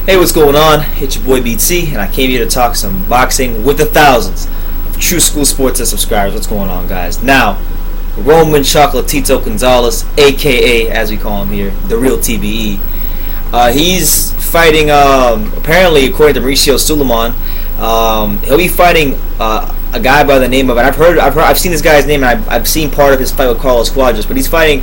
Hey, what's going on? It's your boy BT, and I came here to talk some boxing with the thousands of True School Sports subscribers. What's going on, guys? Now, Roman Gonzalez, aka, as we call him here, the real TBE. He's fighting, apparently, according to Mauricio Suleiman, he'll be fighting a guy by the name of, and I've seen this guy's name, and I've seen part of his fight with Carlos Cuadras, but he's fighting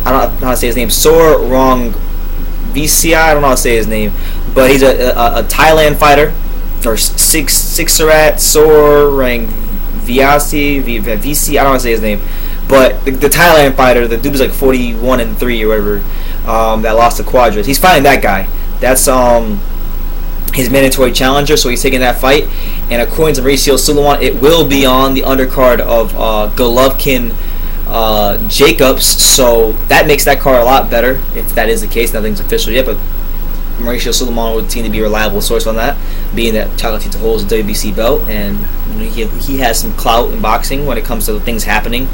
I don't know how to say his name, Sor Rungvisai, I don't know how to say his name, but he's a Thailand fighter, or Srisaket Sor Rungvisai, I don't know how to say his name, but the Thailand fighter, the dude was like 41-3 or whatever, that lost to Cuadras. He's fighting that guy. That's his mandatory challenger, so he's taking that fight. And according to Mauricio Suleiman, it will be on the undercard of Golovkin-Jacobs, so that makes that card a lot better, if that is the case. Nothing's official yet, but Mauricio Suleiman would seem to be a reliable source on that, being that Chocolatito holds a WBC belt, and he has some clout in boxing when it comes to things happening.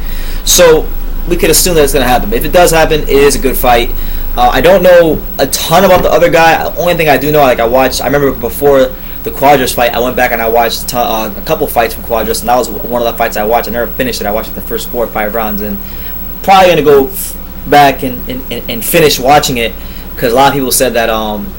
So we could assume that it's going to happen. But if it does happen, it is a good fight. I don't know a ton about the other guy. The only thing I do know, I remember before the Cuadras fight, I went back and I watched a couple fights from Cuadras, and that was one of the fights I watched. I never finished it. I watched the first 4 or 5 rounds, and probably going to go back and finish watching it, because a lot of people said that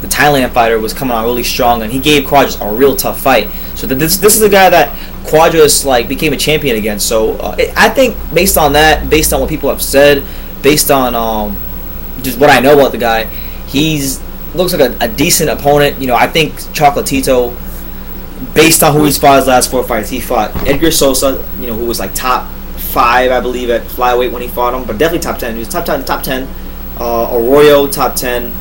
the Thailand fighter was coming on really strong, and he gave Cuadras a real tough fight. So this is the guy that Cuadras became a champion against. So I think based on that, based on what people have said, based on just what I know about the guy, looks like a decent opponent. I think Chocolatito, based on who he's fought his last 4 fights, he fought Edgar Sosa, who was like top 5, I believe, at flyweight when he fought him, but definitely top 10. He was top 10. Arroyo, top 10.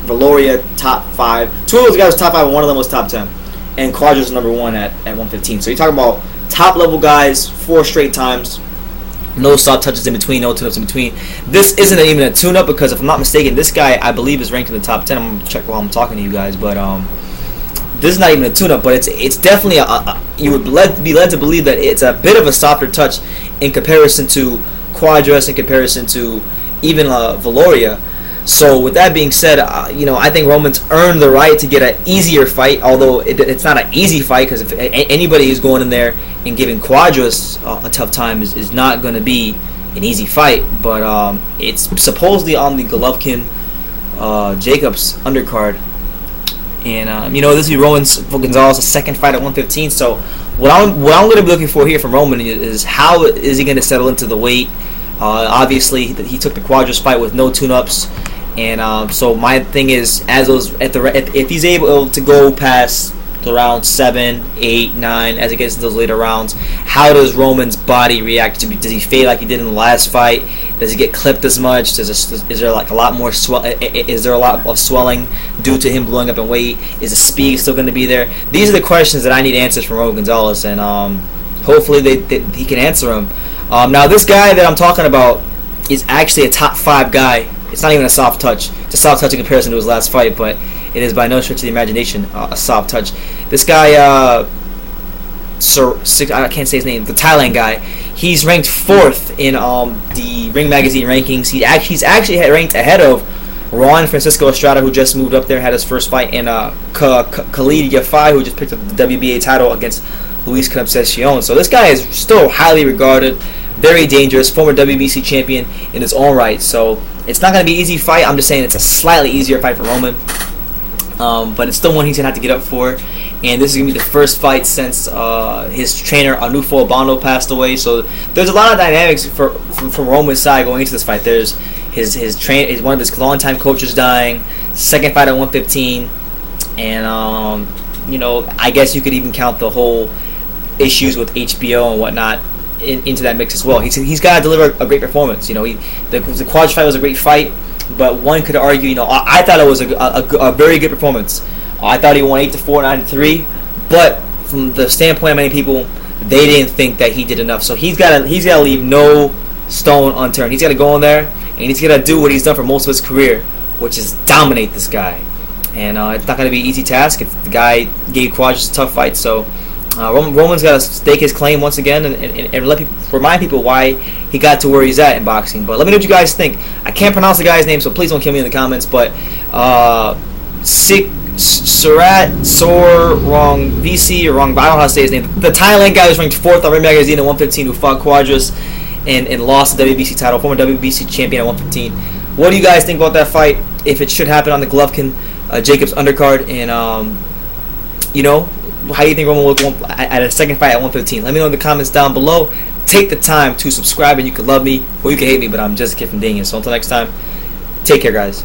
Valoria, top 5. 2 of those guys was top 5, and one of them was top 10. And Cuadras was number 1 at 115. So you're talking about top level guys 4 straight times. No soft touches in between, no tune-ups in between. This isn't even a tune-up, because if I'm not mistaken, this guy, I believe, is ranked in the top 10. I'm going to check while I'm talking to you guys. But this is not even a tune-up, but it's definitely you would be led to believe that it's a bit of a softer touch in comparison to Cuadras, in comparison to even Valoria. So with that being said, I think Roman's earned the right to get an easier fight, although it's not an easy fight, because if anybody is going in there and giving Cuadras a tough time is not going to be an easy fight. But it's supposedly on the Golovkin-Jacobs undercard. And this will be Roman Gonzalez' second fight at 115. So what I'm going to be looking for here from Roman is how is he going to settle into the weight. Obviously, he took the Cuadras fight with no tune-ups, and so my thing is, if he's able to go past the round 7, 8, 9, as it gets into those later rounds, how does Roman's body react? Does he fade like he did in the last fight? Does he get clipped as much? Is there a lot more Is there a lot of swelling due to him blowing up in weight? Is the speed still going to be there? These are the questions that I need answers from Roman Gonzalez, and hopefully he can answer them. Now, this guy that I'm talking about is actually a top 5 guy. It's not even a soft touch. It's a soft touch in comparison to his last fight, but it is by no stretch of the imagination a soft touch. This guy, I can't say his name, the Thailand guy, he's ranked 4th in the Ring Magazine rankings. He's actually ranked ahead of Juan Francisco Estrada, who just moved up there and had his first fight, and Khalid Yafai, who just picked up the WBA title against Luis Concepcion. So this guy is still highly regarded, very dangerous, former WBC champion in his own right. So it's not going to be an easy fight. I'm just saying it's a slightly easier fight for Roman. But it's still one he's going to have to get up for. And this is going to be the first fight since his trainer, Anufo Obando, passed away. So there's a lot of dynamics from Roman's side going into this fight. There's one of his longtime coaches dying, second fight at 115. And, I guess you could even count the whole issues with HBO and whatnot into that mix as well. He's got to deliver a great performance. The Cuadras fight was a great fight, but one could argue, I thought it was a very good performance. I thought he won 8-4, 9-3, but from the standpoint of many people, they didn't think that he did enough. So he's got to leave no stone unturned. He's got to go in there and he's got to do what he's done for most of his career, which is dominate this guy. And it's not going to be an easy task. The guy gave Cuadras a tough fight, so Roman's got to stake his claim once again and remind people why he got to where he's at in boxing. But let me know what you guys think. I can't pronounce the guy's name, so please don't kill me in the comments. But Srisaket Sor Rungvisai or I don't know how to say his name. The Thailand guy was ranked 4th on Ring Magazine at 115 who fought Quadras and lost the WBC title, former WBC champion at 115. What do you guys think about that fight? If it should happen on the Golovkin-Jacobs undercard, and how do you think Roman will look at a second fight at 115? Let me know in the comments down below. Take the time to subscribe, and you can love me or you can hate me, but I'm just a kid from Daniel. So until next time, take care, guys.